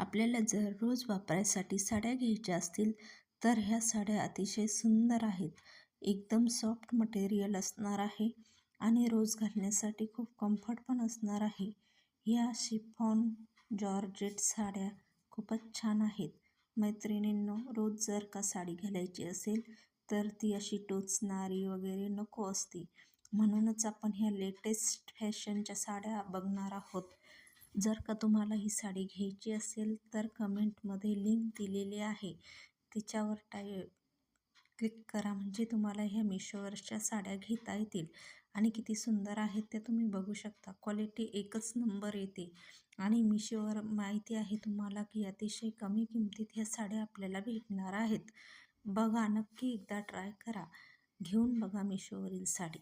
आपल्याला जर रोज वापरायसाठी साड्या घ्यायच्या असतील तर ह्या साड्या अतिशय सुंदर आहेत. एकदम सॉफ्ट मटेरियल असणार आहे आणि रोज घालण्यासाठी खूप कम्फर्ट पण असणार आहे. ह्या शिफॉन जॉर्जेट साड्या खूपच छान आहेत. मैत्रिणींनो, रोज जर का साडी घालायची असेल तर ती अशी टोचणारी वगैरे नको असते. म्हणूनच आपण ह्या लेटेस्ट फॅशनच्या साड्या बघणार आहोत. जर का तुम्हाला ही साडी घ्यायची असेल तर कमेंटमध्ये लिंक दिलेली आहे, तिच्यावर क्लिक करा, म्हणजे तुम्हाला ह्या मिशोवरच्या साड्या घेता येतील. आणि किती सुंदर आहेत त्या तुम्ही बघू शकता. क्वालिटी एकच नंबर येते आणि मिशोवर माहिती आहे तुम्हाला की अतिशय कमी किमतीत ह्या साड्या आपल्याला भेटणार आहेत. बघा, नक्की एकदा ट्राय करा, घेऊन बघा मिशोवरील साडी.